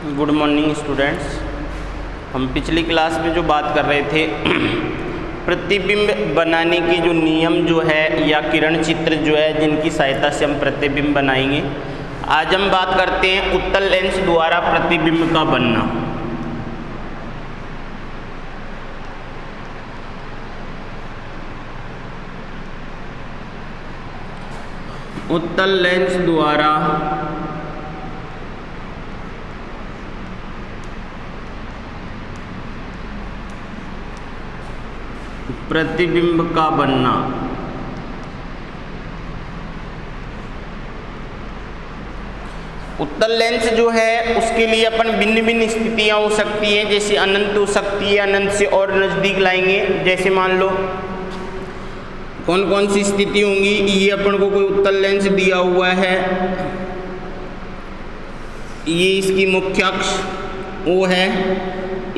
Good morning students. हम पिछली class में जो बात कर रहे थे प्रतिबिंब बनाने की जो नियम जो है या किरण चित्र जो है जिनकी सहायता से हम प्रतिबिंब बनाएंगे। आज हम बात करते हैं उत्तल लेंस द्वारा प्रतिबिंब का बनना। उत्तल लेंस द्वारा प्रतिबिंब का बनना। उत्तल लेंस जो है उसके लिए अपन भिन्न भिन्न स्थितियां हो सकती हैं, जैसे अनंत हो सकती है, अनंत से और नज़दीक लाएंगे। जैसे मान लो कौन कौन सी स्थिति होंगी। ये अपन को कोई उत्तल लेंस दिया हुआ है, ये इसकी मुख्य अक्ष O है,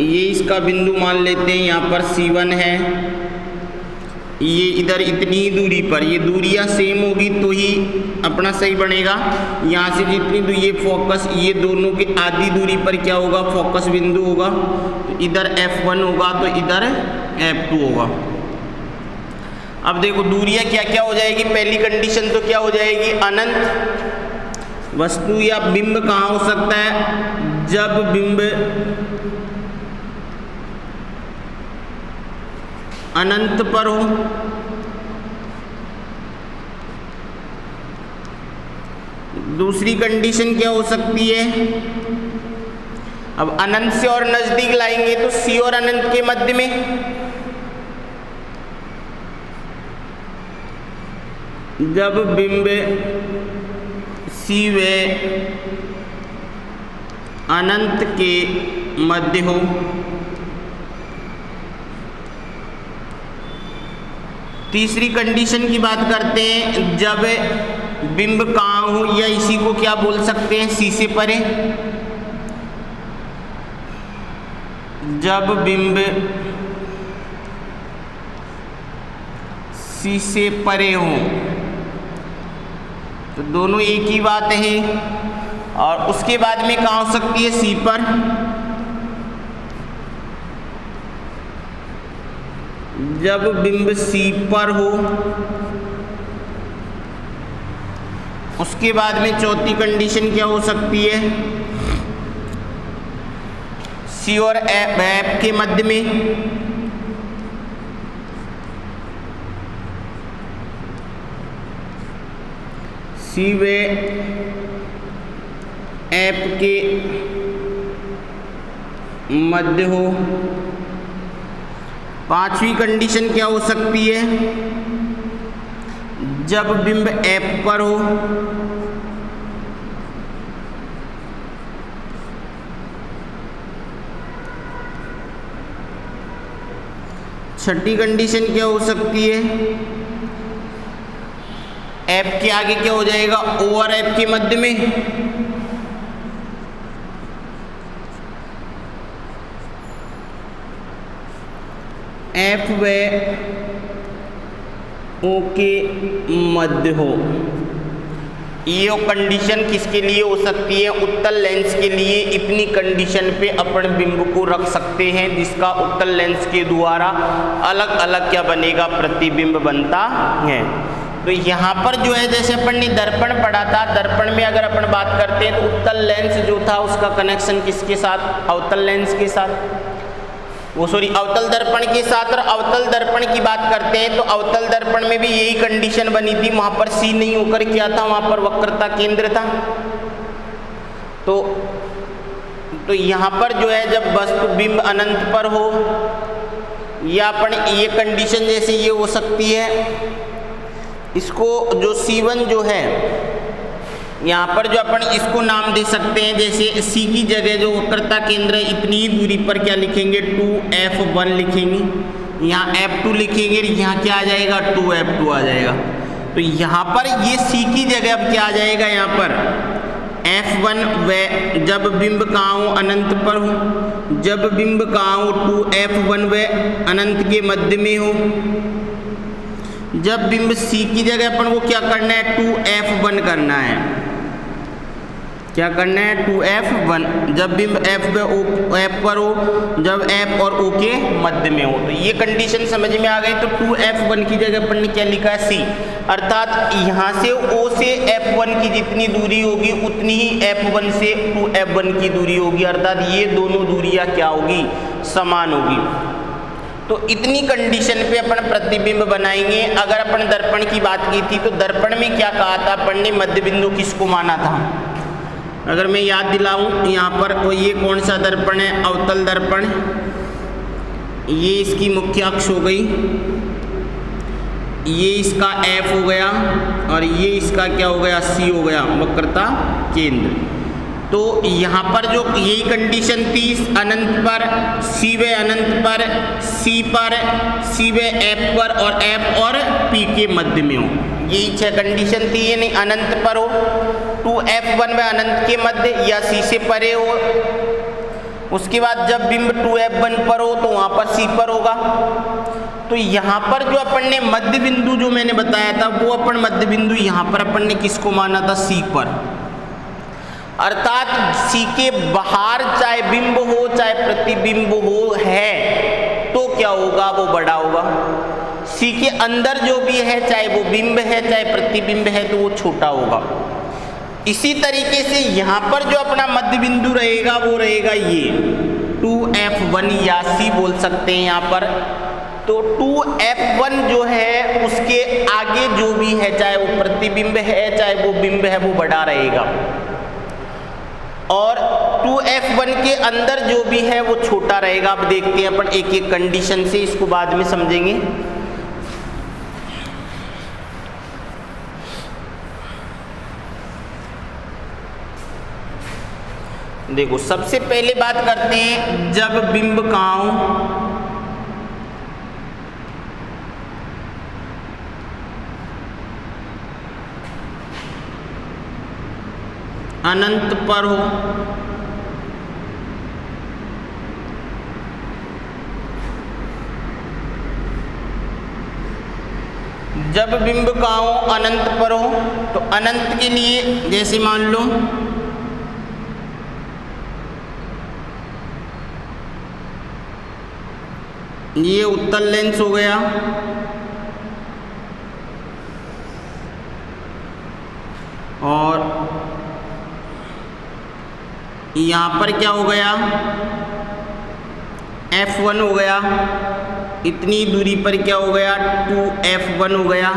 ये इसका बिंदु मान लेते हैं यहाँ पर C1 है। ये इधर इतनी ही दूरी पर, ये दूरियां सेम होगी तो ही अपना सही बनेगा। यहाँ से जितनी दूरी ये फोकस, ये दोनों के आधी दूरी पर क्या होगा, फोकस बिंदु होगा। तो इधर F1 होगा तो इधर F2 होगा। अब देखो दूरियां क्या क्या हो जाएगी। पहली कंडीशन तो क्या हो जाएगी, अनंत। वस्तु या बिंब कहाँ हो सकता है, जब बिंब अनंत पर हो। दूसरी कंडीशन क्या हो सकती है, अब अनंत से और नजदीक लाएंगे तो C और अनंत के मध्य में। जब बिंब C व अनंत के मध्य हो। तीसरी कंडीशन की बात करते हैं, जब बिंब कहाँ हो, या इसी को क्या बोल सकते हैं, C से परे। जब बिंब C से परे हो तो दोनों एक ही बात है। और उसके बाद में कहाँ हो सकती है, C पर। जब बिंब C पर हो। उसके बाद में चौथी कंडीशन क्या हो सकती है, C और F के मध्य में। C व F के मध्य हो। पांचवी कंडीशन क्या हो सकती है, जब बिंब F पर हो। छठी कंडीशन क्या हो सकती है, F के आगे क्या हो जाएगा, O और F के मध्य में। F व O के मध्य हो। ये कंडीशन किसके लिए हो सकती है, उत्तल लेंस के लिए। इतनी कंडीशन पे अपन बिंब को रख सकते हैं जिसका उत्तल लेंस के द्वारा अलग अलग क्या बनेगा, प्रतिबिंब बनता है। तो यहाँ पर जो है, जैसे अपन ने दर्पण पढ़ा था, दर्पण में अगर अपन बात करते हैं तो उत्तल लेंस जो था उसका कनेक्शन किसके साथ, अवतल लेंस के साथ, अवतल दर्पण के साथ। और अवतल दर्पण की बात करते हैं तो अवतल दर्पण में भी यही कंडीशन बनी थी। वहां पर C नहीं होकर क्या था, वहां पर वक्रता केंद्र था। तो यहाँ पर जो है, जब वस्तु बिंब अनंत पर हो, या अपन ये कंडीशन जैसे ये हो सकती है, इसको जो C1 जो है, यहाँ पर जो अपन इसको नाम दे सकते हैं, जैसे C की जगह जो वक्रता केंद्र है इतनी ही दूरी पर क्या लिखेंगे, 2F1 लिखेंगे। यहाँ F2 लिखेंगे, यहाँ क्या आ जाएगा, 2F2 आ जाएगा। तो यहाँ पर ये C की जगह अब क्या आ जाएगा, यहाँ पर F1 व जब बिंब कहाँ हो, अनंत पर हो। जब बिंब कहाँ हो, 2F1 व अनंत के मध्य में हो। जब बिंब C की जगह अपन को क्या करना है, 2F1 करना है। क्या करना है 2f1 जब बिंब f पर हो, जब f और o के मध्य में हो। तो ये कंडीशन समझ में आ गई। तो 2f1 की जगह अपन ने क्या लिखा है c, अर्थात यहाँ से o से f1 की जितनी दूरी होगी उतनी ही f1 से 2f1 की दूरी होगी, अर्थात ये दोनों दूरियां क्या होगी, समान होगी। तो इतनी कंडीशन पे अपन प्रतिबिंब बनाएंगे। अगर अपन दर्पण की बात की थी तो दर्पण में क्या कहा था अपन ने, मध्य बिंदु किसको माना था, अगर मैं याद दिलाऊं यहाँ पर, तो ये कौन सा दर्पण है, अवतल दर्पण। ये इसकी मुख्य अक्ष हो गई, ये इसका F हो गया और ये इसका क्या हो गया, C हो गया, वक्रता केंद्र। तो यहाँ पर जो यही कंडीशन थी, अनंत पर C व अनंत पर, C पर, C व F पर और F और P के मध्य में हो, यही 6 कंडीशन थी। यानी अनंत पर हो, 2f1 व अनंत के मध्य या C से परे हो। उसके बाद जब बिंब 2f1 पर हो तो वहाँ पर C पर होगा। तो यहाँ पर जो अपन ने मध्य बिंदु जो मैंने बताया था, वो अपन मध्य बिंदु यहाँ पर अपन ने किसको माना था, C पर, अर्थात C के बाहर चाहे बिंब हो चाहे प्रतिबिंब हो है तो क्या होगा, वो बड़ा होगा। C के अंदर जो भी है, चाहे वो बिंब है चाहे प्रतिबिंब है, तो वो छोटा होगा। इसी तरीके से यहाँ पर जो अपना मध्य बिंदु रहेगा वो रहेगा ये 2f1 या C बोल सकते हैं यहाँ पर। तो 2f1 जो है उसके आगे जो भी है, चाहे वो प्रतिबिंब है चाहे वो बिंब है, वो बड़ा रहेगा, और 2f1 के अंदर जो भी है वो छोटा रहेगा। अब देखते हैं अपन एक एक कंडीशन से, इसको बाद में समझेंगे। देखो सबसे पहले बात करते हैं, जब बिंब कहाँ हो, अनंत पर हो, जब बिंब कहाँ हो, अनंत पर हो। तो अनंत के लिए जैसे मान लो ये उत्तल लेंस हो गया, और यहाँ पर क्या हो गया, f1 हो गया, इतनी दूरी पर क्या हो गया, 2f1 हो गया।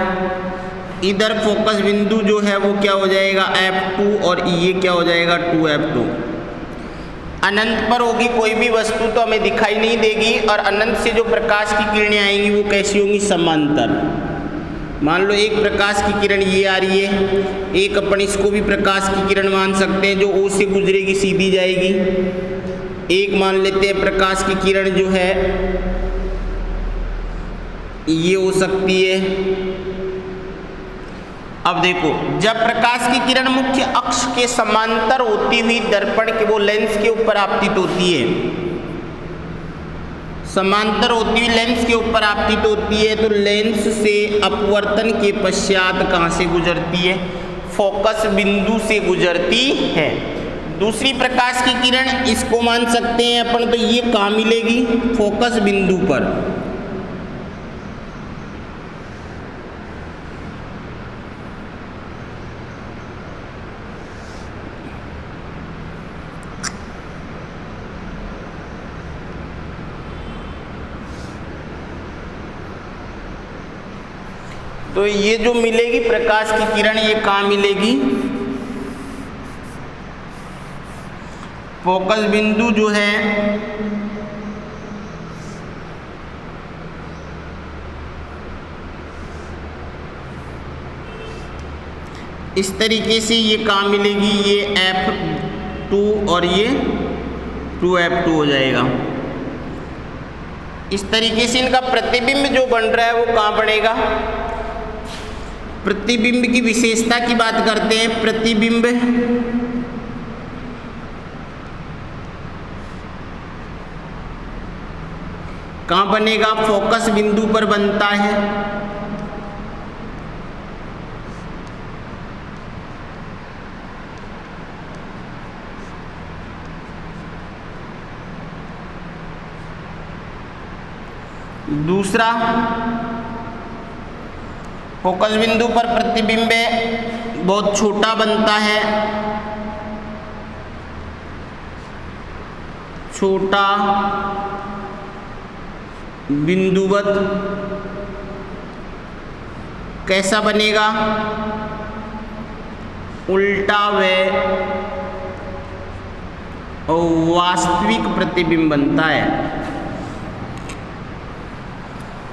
इधर फोकस बिंदु जो है वो क्या हो जाएगा, f2, और ये क्या हो जाएगा, 2f2। अनंत पर होगी कोई भी वस्तु तो हमें दिखाई नहीं देगी, और अनंत से जो प्रकाश की किरणें आएंगी वो कैसी होंगी, समांतर। मान लो एक प्रकाश की किरण ये आ रही है, एक अपन इसको भी प्रकाश की किरण मान सकते हैं, जो O से गुजरेगी सीधी जाएगी। एक मान लेते हैं प्रकाश की किरण जो है ये हो सकती है। अब देखो, जब प्रकाश की किरण मुख्य अक्ष के समांतर होती हुई दर्पण के वो लेंस के ऊपर आपतित होती है, समांतर होती हुई लेंस के ऊपर आपतित होती है, तो लेंस से अपवर्तन के पश्चात कहाँ से गुजरती है, फोकस बिंदु से गुजरती है। दूसरी प्रकाश की किरण इसको मान सकते हैं अपन, तो ये कहाँ मिलेगी, फोकस बिंदु पर। तो ये जो मिलेगी प्रकाश की किरण, ये कहाँ मिलेगी, फोकस बिंदु जो है इस तरीके से, ये कहाँ मिलेगी, ये f2 और ये 2f2 हो जाएगा। इस तरीके से इनका प्रतिबिंब जो बन रहा है वो कहाँ बनेगा, प्रतिबिंब की विशेषता की बात करते हैं। प्रतिबिंब कहाँ बनेगा, फोकस बिंदु पर बनता है। दूसरा, फोकस बिंदु पर प्रतिबिंब बहुत छोटा बनता है, छोटा बिंदुवत। कैसा बनेगा? उल्टा व वास्तविक प्रतिबिंब बनता है।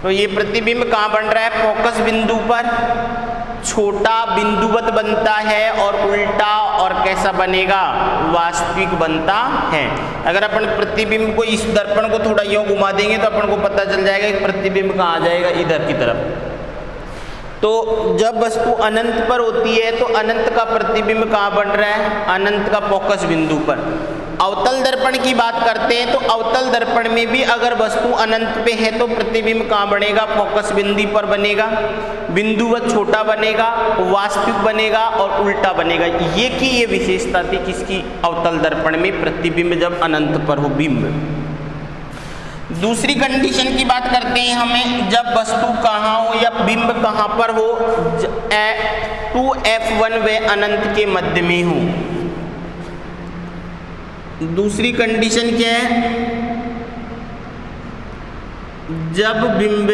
तो ये प्रतिबिंब कहाँ बन रहा है? फोकस बिंदु पर छोटा बिंदुवत बनता है और उल्टा, और कैसा बनेगा? वास्तविक बनता है। अगर अपन प्रतिबिंब को, इस दर्पण को थोड़ा यूं घुमा देंगे तो अपन को पता चल जाएगा कि प्रतिबिंब कहाँ आ जाएगा, इधर की तरफ। तो जब वस्तु अनंत पर होती है तो अनंत का प्रतिबिंब कहाँ बन रहा है? अनंत का फोकस बिंदु पर। अवतल दर्पण की बात करते हैं तो अवतल दर्पण में भी अगर वस्तु अनंत पे है तो प्रतिबिंब कहाँ बनेगा? फोकस बिंदु पर बनेगा, बिंदुवत छोटा बनेगा, वास्तविक बनेगा और उल्टा बनेगा। ये विशेषता थी किसकी? अवतल दर्पण में प्रतिबिंब जब अनंत पर हो, बिंब। दूसरी कंडीशन की बात करते हैं हमें, जब वस्तु कहाँ हो या बिंब कहाँ पर हो? 2f1 व अनंत के मध्य में हो। दूसरी कंडीशन क्या है? जब बिंब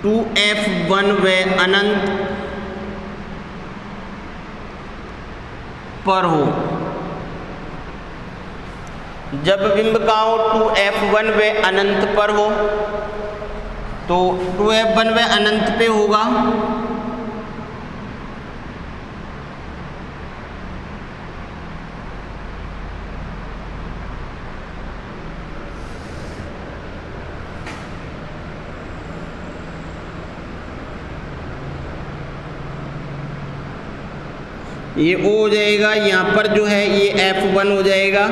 टू f1 व अनंत पर हो। जब बिंब का हो 2f1 व अनंत पर हो, तो 2f1 व अनंत पे होगा, ये O हो जाएगा। यहाँ पर जो है ये f1 हो जाएगा,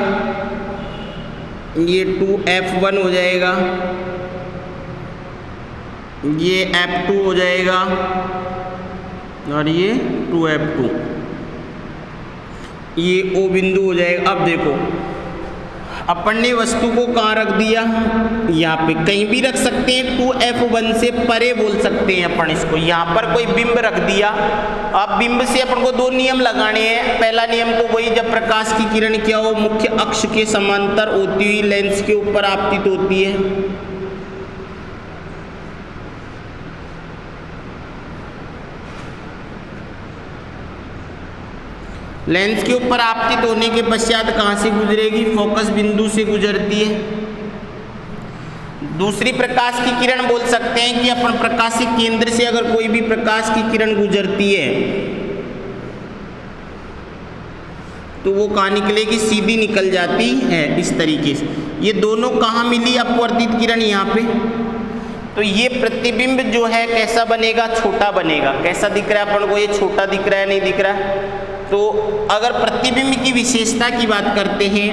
ये 2f1 हो जाएगा, ये f2 हो जाएगा और ये 2f2, ये O बिंदु हो जाएगा। अब देखो अपन ने वस्तु को कहाँ रख दिया? यहाँ पे कहीं भी रख सकते हैं, 2f1 से परे बोल सकते हैं अपन इसको। यहाँ पर कोई बिंब रख दिया। अब बिंब से अपन को दो नियम लगाने हैं। पहला नियम तो वही, जब प्रकाश की किरण क्या हो? मुख्य अक्ष के समांतर होती हुई लेंस के ऊपर आपतित होती है। लेंस के ऊपर आपतित होने के पश्चात कहाँ से गुजरेगी? फोकस बिंदु से गुजरती है। दूसरी प्रकाश की किरण बोल सकते हैं कि अपन प्रकाश के केंद्र से अगर कोई भी प्रकाश की किरण गुजरती है तो वो कहाँ निकलेगी? सीधी निकल जाती है इस तरीके से। ये दोनों कहाँ मिली? अपवर्तित किरण यहाँ पे। तो ये प्रतिबिंब जो है कैसा बनेगा? छोटा बनेगा। कैसा दिख रहा है अपन को? ये छोटा दिख रहा है, नहीं दिख रहा है? तो अगर प्रतिबिंब की विशेषता की बात करते हैं,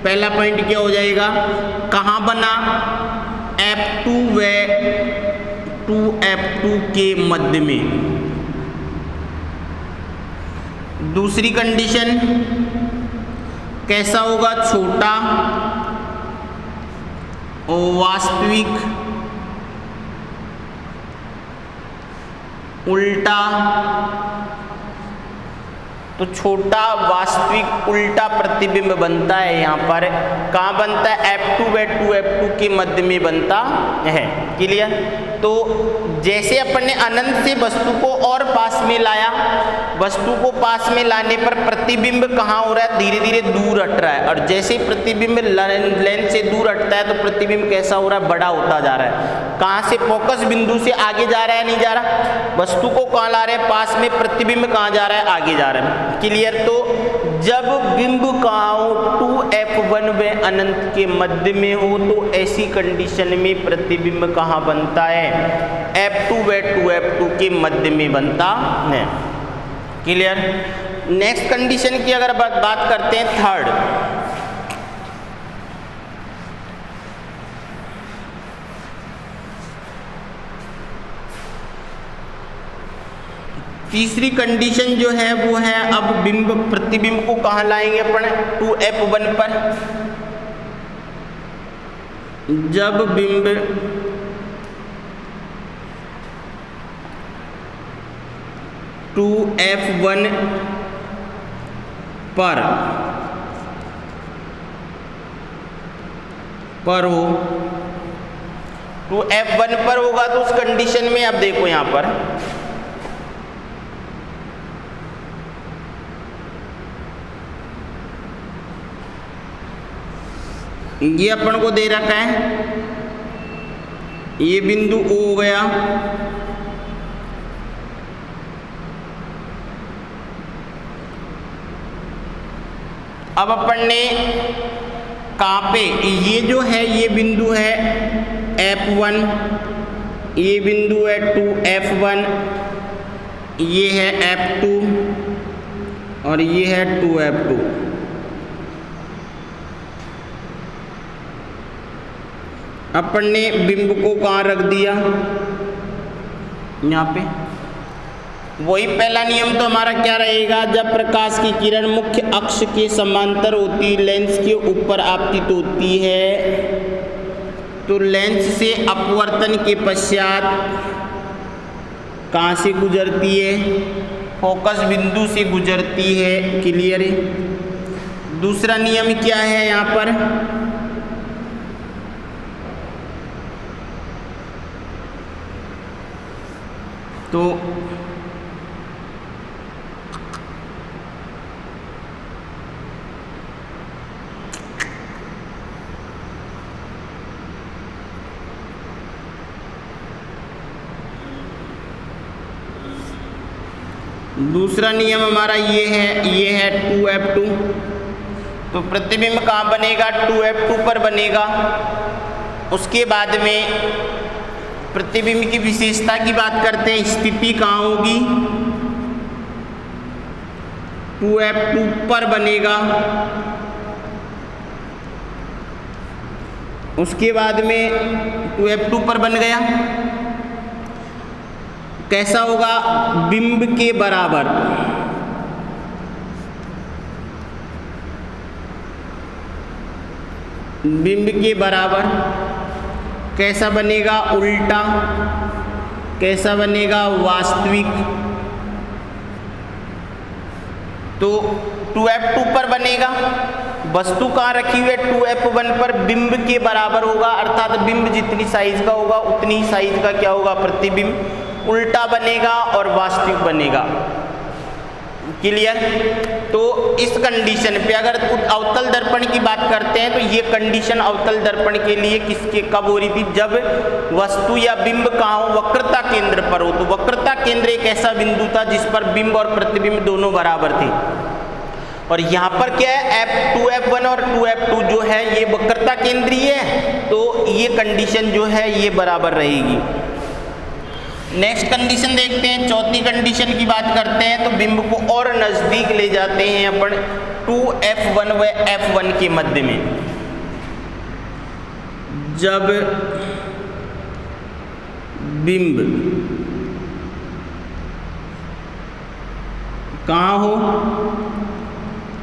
पहला पॉइंट क्या हो जाएगा? कहाँ बना? f2 व 2f2 के मध्य में। दूसरी कंडीशन कैसा होगा? छोटा और वास्तविक, उल्टा। तो छोटा, वास्तविक, उल्टा प्रतिबिंब बनता है। यहाँ पर कहाँ बनता है? f2 व 2f2 के मध्य में बनता है। क्लियर? तो जैसे अपन ने अनंत से वस्तु को और पास में लाया, वस्तु को पास में लाने पर प्रतिबिंब कहाँ हो रहा है? धीरे धीरे दूर हट रहा है। और जैसे ही प्रतिबिंब लेंस से दूर हटता है तो प्रतिबिंब कैसा हो रहा है? बड़ा होता जा रहा है। कहाँ से? फोकस बिंदु से आगे जा रहा है, नहीं जा रहा? वस्तु को कहाँ ला रहे हैं? पास में। प्रतिबिंब कहाँ जा रहा है? आगे जा रहा है। क्लियर? तो जब बिंब कहाँ हो? 2f1 व अनंत के मध्य में हो, तो ऐसी कंडीशन में प्रतिबिंब कहाँ बनता है? f2 व 2f2 के मध्य में बनता है। क्लियर? नेक्स्ट कंडीशन की अगर बात करते हैं, थर्ड, तीसरी कंडीशन जो है वो है, अब बिंब प्रतिबिंब को कहाँ लाएंगे अपन, 2f1 पर। जब बिंब टू F1 पर हो, 2f1 पर होगा तो उस कंडीशन में अब देखो यहां पर ये अपन को दे रखा है, ये बिंदु O हो गया, अब अपन ने कहाँ पे, ये जो है ये बिंदु है F1, ये बिंदु है 2F1, ये है F2 और ये है 2F2। अपन ने बिंब को कहाँ रख दिया, यहाँ पे। वही पहला नियम तो हमारा क्या रहेगा, जब प्रकाश की किरण मुख्य अक्ष के समांतर होती, लेंस के ऊपर आपतित होती है, तो लेंस से अपवर्तन के पश्चात कहाँ से गुजरती है, फोकस बिंदु से गुजरती है। क्लियर है। दूसरा नियम क्या है यहाँ पर, तो दूसरा नियम हमारा ये है 2f2। तो प्रतिबिंब कहाँ बनेगा, 2f2 पर बनेगा। उसके बाद में प्रतिबिंब की विशेषता की बात करते हैं, स्थिति कहाँ होगी, 2f2 पर बनेगा। उसके बाद में 2f2 पर बन गया, कैसा होगा, बिंब के बराबर। बिंब के बराबर कैसा बनेगा, उल्टा। कैसा बनेगा, वास्तविक। तो 2f2 पर बनेगा, वस्तु कहाँ रखी हुई है, 2f1 पर, बिंब के बराबर होगा, अर्थात बिंब जितनी साइज का होगा उतनी ही साइज का क्या होगा, प्रतिबिंब। उल्टा बनेगा और वास्तविक बनेगा। क्लियर। तो इस कंडीशन पे अगर अवतल दर्पण की बात करते हैं तो ये कंडीशन अवतल दर्पण के लिए किसके कब हो रही थी, जब वस्तु या बिंब कहाँ हो, वक्रता केंद्र पर हो। तो वक्रता केंद्र एक ऐसा बिंदु था जिस पर बिंब और प्रतिबिंब दोनों बराबर थे। और यहाँ पर क्या है, 2f1 और 2f2 जो है ये वक्रता केंद्रीय है, तो ये कंडीशन जो है ये बराबर रहेगी। नेक्स्ट कंडीशन देखते हैं, चौथी कंडीशन की बात करते हैं। तो बिंब को और नजदीक ले जाते हैं अपन 2f1 व f1 के मध्य में। जब बिंब कहाँ हो,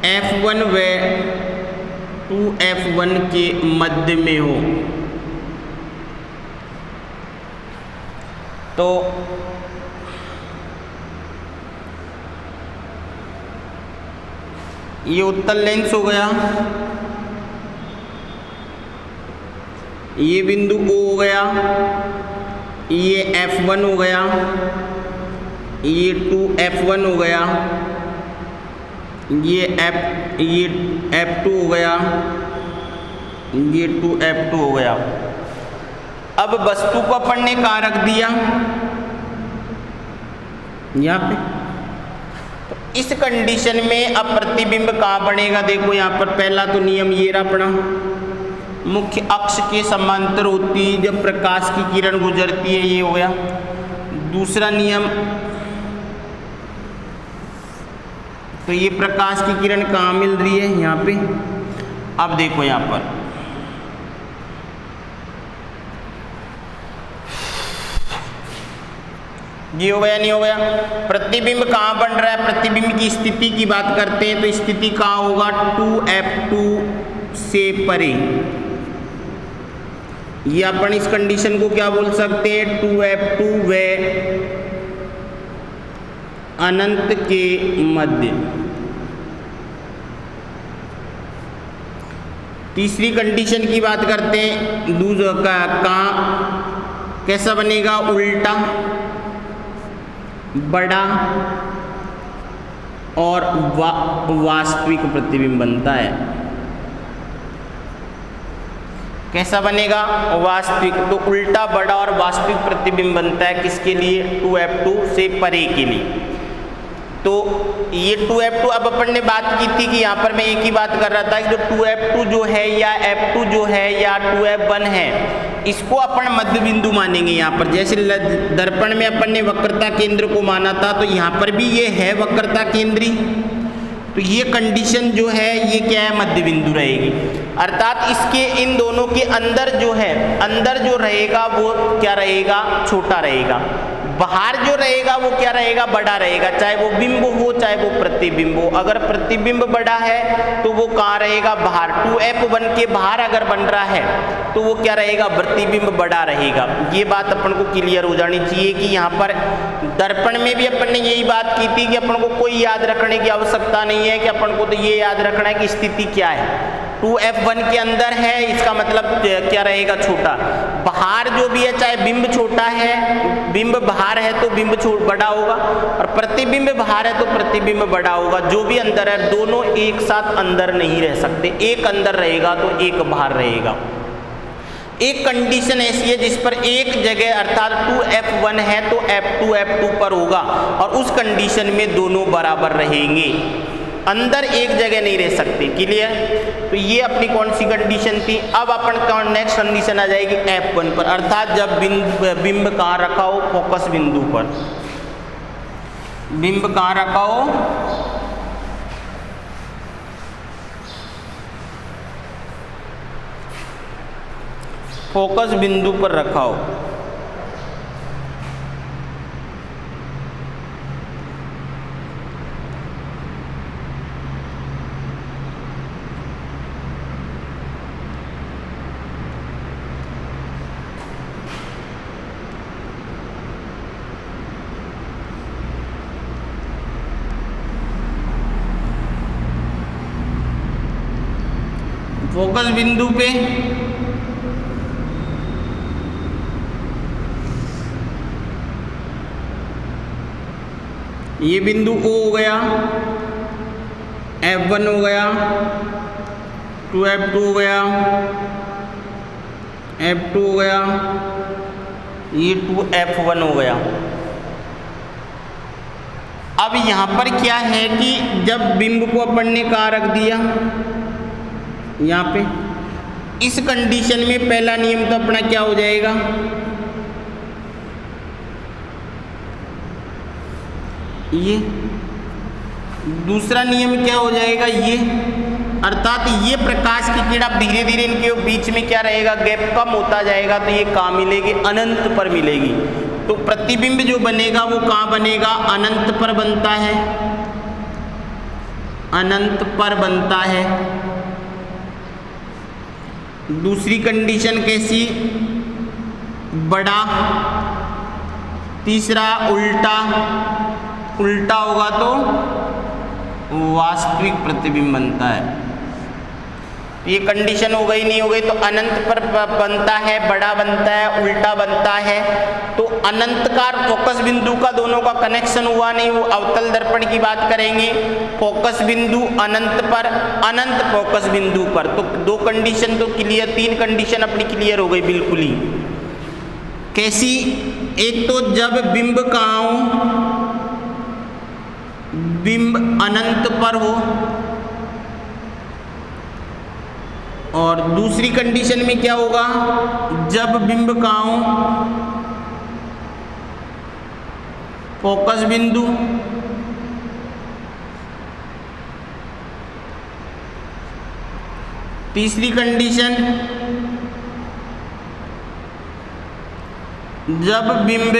f1 व 2f1 के मध्य में हो, तो ये उत्तल लेंस हो गया, ये बिंदु O हो गया, ये f1 हो गया, ये 2f1 हो गया, ये f2 हो गया, ये 2f2 हो गया। अब वस्तु को अपन ने कहाँ रख दिया, यहाँ पे। तो इस कंडीशन में अब प्रतिबिंब कहाँ बनेगा, देखो यहाँ पर पहला तो नियम ये रहा अपना, मुख्य अक्ष के समांतर होती जब प्रकाश की किरण गुजरती है, ये हो गया। दूसरा नियम, तो ये प्रकाश की किरण कहाँ मिल रही है, यहाँ पे। अब देखो यहाँ पर ये हो गया नहीं हो गया। प्रतिबिंब कहाँ बन रहा है, प्रतिबिंब की स्थिति की बात करते हैं तो स्थिति कहाँ होगा, 2f2 से परे। ये अपन इस कंडीशन को क्या बोल सकते हैं, 2f2 व अनंत के मध्य। तीसरी कंडीशन की बात करते हैं, दूसरा कहाँ कैसा बनेगा, उल्टा बड़ा और वास्तविक प्रतिबिंब बनता है। कैसा बनेगा, वास्तविक, तो उल्टा बड़ा और वास्तविक प्रतिबिंब बनता है किसके लिए, 2f2 से परे के लिए। तो ये 2f2, अब अपन ने बात की थी कि यहाँ पर मैं एक ही बात कर रहा था कि जो 2f2 जो है या f2 जो है या 2f1 है, इसको अपन मध्य बिंदु मानेंगे। यहाँ पर जैसे दर्पण में अपन ने वक्रता केंद्र को माना था, तो यहाँ पर भी ये है वक्रता केंद्री, तो ये कंडीशन जो है ये क्या है, मध्य बिंदु रहेगी। अर्थात इसके इन दोनों के अंदर जो है, अंदर जो रहेगा वो क्या रहेगा, छोटा रहेगा, बाहर जो रहेगा वो क्या रहेगा, बड़ा रहेगा, चाहे वो बिंब हो चाहे वो प्रतिबिंब हो। अगर प्रतिबिंब बड़ा है तो वो कहाँ रहेगा, बाहर, 2f1 के बाहर अगर बन रहा है तो वो क्या रहेगा, प्रतिबिंब बड़ा रहेगा। ये बात अपन को क्लियर हो जानी चाहिए कि यहाँ पर दर्पण में भी अपन ने यही बात की थी कि अपन को कोई याद रखने की आवश्यकता नहीं है, कि अपन को तो ये याद रखना है कि स्थिति क्या है, 2f1 के अंदर है, इसका मतलब क्या रहेगा, छोटा। बाहर जो भी है, चाहे बिंब छोटा है, बिंब बाहर है तो बिंब बड़ा होगा, और प्रतिबिंब बाहर है तो प्रतिबिंब बड़ा होगा। जो भी अंदर है, दोनों एक साथ अंदर नहीं रह सकते, एक अंदर रहेगा तो एक बाहर रहेगा। एक कंडीशन ऐसी है जिस पर एक जगह अर्थात 2f1 है तो f2 f2 पर होगा, और उस कंडीशन में दोनों बराबर रहेंगे, अंदर एक जगह नहीं रह सकते। क्लियर, तो ये अपनी कौन सी कंडीशन थी। अब अपन नेक्स्ट कंडीशन आ जाएगी f1 पर, अर्थात जब बिंब कहाँ रखा हो, फोकस बिंदु पर। बिंब कहाँ रखा हो, फोकस बिंदु पर रखा हो। फोकस बिंदु पे ये बिंदु O हो गया, F1 हो गया, 2F2 हो गया, F2 हो गया, ये 2F1 हो गया। अब यहाँ पर क्या है कि जब बिंब को अपन ने कहाँ रख दिया, यहाँ पे, इस कंडीशन में पहला नियम तो अपना क्या हो जाएगा, ये। दूसरा नियम क्या हो जाएगा, ये, अर्थात ये प्रकाश की किरण धीरे धीरे इनके बीच में क्या रहेगा, गैप कम होता जाएगा, तो ये कहाँ मिलेगी, अनंत पर मिलेगी। तो प्रतिबिंब जो बनेगा वो कहाँ बनेगा, अनंत पर बनता है, अनंत पर बनता है। दूसरी कंडीशन कैसी, बड़ा। तीसरा उल्टा, उल्टा होगा तो वास्तविक प्रतिबिंब बनता है। ये कंडीशन हो गई, नहीं हो गई, तो अनंत पर बनता है, बड़ा बनता है, उल्टा बनता है। तो अनंतकार फोकस बिंदु का दोनों का कनेक्शन हुआ नहीं, वो अवतल दर्पण की बात करेंगे। फोकस बिंदु अनंत पर, अनंत फोकस बिंदु पर, तो दो कंडीशन तो क्लियर, तीन कंडीशन अपनी क्लियर हो गई बिल्कुल ही। कैसी, एक तो जब बिंब कहाँ हो, बिंब अनंत पर हो, और दूसरी कंडीशन में क्या होगा, जब बिंब कहाँ हो, फोकस बिंदु। तीसरी कंडीशन, जब बिंब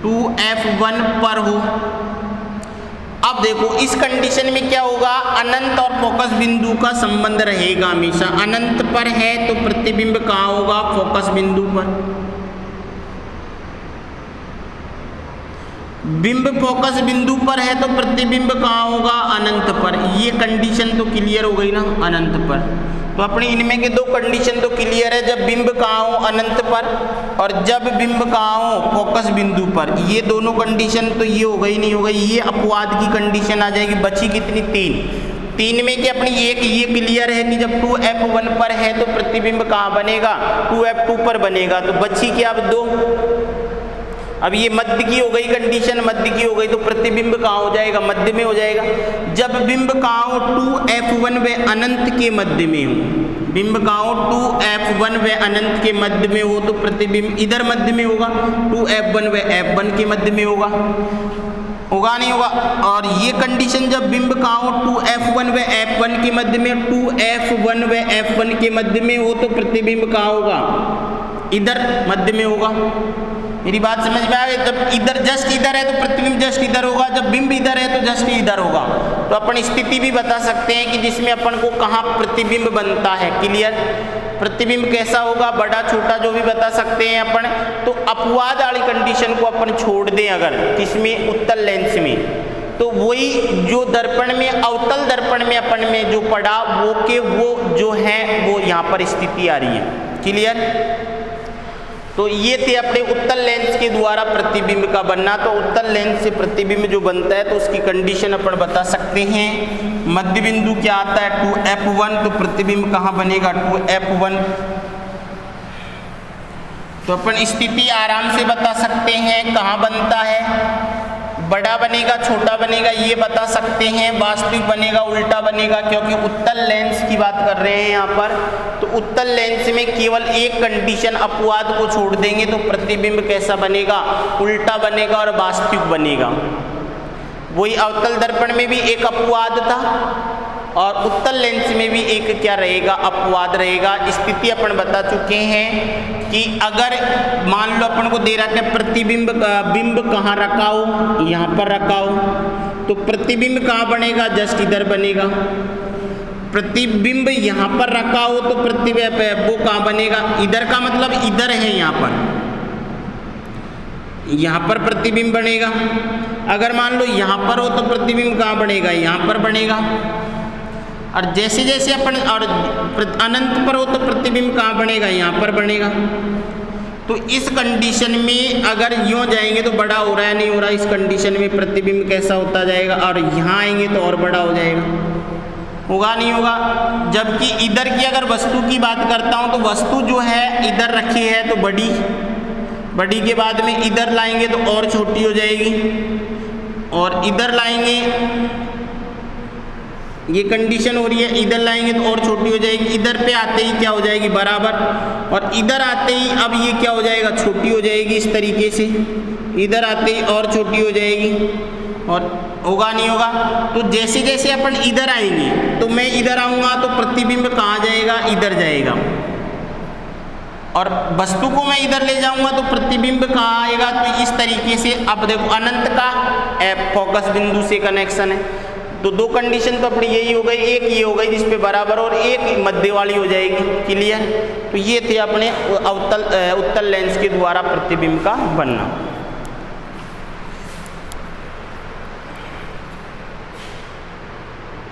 2f1 पर हो। अब देखो इस कंडीशन में क्या होगा, अनंत और फोकस बिंदु का संबंध रहेगा हमेशा। अनंत पर है तो प्रतिबिंब कहाँ होगा, फोकस बिंदु पर। बिंब फोकस बिंदु पर है तो प्रतिबिंब कहाँ होगा, अनंत पर। ये कंडीशन तो क्लियर हो गई ना, अनंत पर। तो अपने इनमें के दो कंडीशन तो क्लियर है, जब बिंब कहाँ हो, अनंत पर, और जब बिंब कहाँ हो, फोकस बिंदु पर। ये दोनों कंडीशन तो ये हो गई, नहीं हो गई, ये अपवाद की कंडीशन आ जाएगी। बची कितनी, तीन में कि अपनी एक ये क्लियर है कि जब 2f1 पर है तो प्रतिबिंब कहाँ बनेगा, 2f2 पर बनेगा। तो बची क्या, अब दो। अब ये मध्य की हो गई कंडीशन, मध्य की हो गई, तो प्रतिबिंब कहाँ हो जाएगा, मध्य में हो जाएगा। जब बिंब कहाँ हो, 2f1 व अनंत के मध्य में हो। बिंब कहाँ हो, 2f1 व अनंत के मध्य में हो तो प्रतिबिंब इधर मध्य में होगा, 2f1 व f1 के मध्य में होगा, होगा नहीं होगा। और ये कंडीशन जब बिंब कहाँ हो, 2f1 व f1 के मध्य में, 2f1 व f1 के मध्य में हो तो प्रतिबिंब कहाँ होगा, इधर मध्य में होगा। मेरी बात समझ में आ गई। जब इधर जस्ट इधर है तो प्रतिबिंब जस्ट इधर होगा, जब बिंब इधर है तो जस्ट इधर होगा। तो अपन स्थिति भी बता सकते हैं कि जिसमें अपन को कहाँ प्रतिबिंब बनता है, क्लियर। प्रतिबिंब कैसा होगा, बड़ा छोटा जो भी बता सकते हैं अपन। तो अपवाद वाली कंडीशन को अपन छोड़ दें अगर किसमें, उत्तल लेंस में, तो वही जो दर्पण में, अवतल दर्पण में अपन में जो पड़ा वो के वो जो है वो यहाँ पर स्थिति आ रही है, क्लियर। तो ये थे अपने उत्तल लेंस के द्वारा प्रतिबिंब का बनना। तो उत्तल लेंस से प्रतिबिंब जो बनता है तो उसकी कंडीशन अपन बता सकते हैं। मध्य बिंदु क्या आता है, 2f1, तो प्रतिबिंब कहाँ बनेगा, 2f1। तो अपन स्थिति आराम से बता सकते हैं कहाँ बनता है, बड़ा बनेगा छोटा बनेगा ये बता सकते हैं, वास्तविक बनेगा उल्टा बनेगा, क्योंकि उत्तल लेंस की बात कर रहे हैं यहाँ पर। तो उत्तल लेंस में केवल एक कंडीशन अपवाद को छोड़ देंगे तो प्रतिबिंब कैसा बनेगा, उल्टा बनेगा और वास्तविक बनेगा। वही अवतल दर्पण में भी एक अपवाद था और उत्तल लेंस में भी एक क्या रहेगा, अपवाद रहेगा। स्थिति अपन बता चुके हैं कि अगर मान लो अपन को दे रखा है प्रतिबिंब, बिंब कहाँ रखा हो, यहाँ पर रखा हो, तो प्रतिबिंब कहाँ बनेगा, जस्ट इधर बनेगा। प्रतिबिंब यहाँ पर रखा हो तो प्रतिबिंब वो कहाँ बनेगा, इधर का मतलब इधर है, यहाँ पर प्रतिबिंब बनेगा। अगर मान लो यहाँ पर हो तो प्रतिबिंब कहाँ बनेगा, यहाँ पर बनेगा। और जैसे जैसे अपन और अनंत पर हो तो प्रतिबिंब कहाँ बनेगा, यहाँ पर बनेगा। तो इस कंडीशन में अगर यूँ जाएंगे तो बड़ा हो रहा है, नहीं हो रहा, इस कंडीशन में प्रतिबिंब कैसा होता जाएगा, और यहाँ आएंगे तो और बड़ा हो जाएगा, होगा नहीं होगा। जबकि इधर की अगर वस्तु की बात करता हूँ तो वस्तु जो है इधर रखी है तो बड़ी, बड़ी के बाद में इधर लाएंगे तो और छोटी हो जाएगी, और इधर लाएंगे ये कंडीशन हो रही है, इधर लाएंगे तो और छोटी हो जाएगी। इधर पे आते ही क्या हो जाएगी, बराबर, और इधर आते ही अब ये क्या हो जाएगा, छोटी हो जाएगी इस तरीके से। इधर आते ही और छोटी हो जाएगी, और होगा नहीं होगा। तो जैसे जैसे अपन इधर आएंगे तो मैं इधर आऊँगा तो प्रतिबिंब कहाँ जाएगा, इधर जाएगा, और वस्तु को मैं इधर ले जाऊंगा तो प्रतिबिंब कहाँ आएगा। तो इस तरीके से अब देखो अनंत का फोकस बिंदु से कनेक्शन है। तो दो कंडीशन तो अपनी यही हो गई, एक ये हो गई जिसपे बराबर और एक मध्य वाली हो जाएगी, क्लियर। तो ये थे अपने उत्तल लेंस के द्वारा प्रतिबिंब का बनना।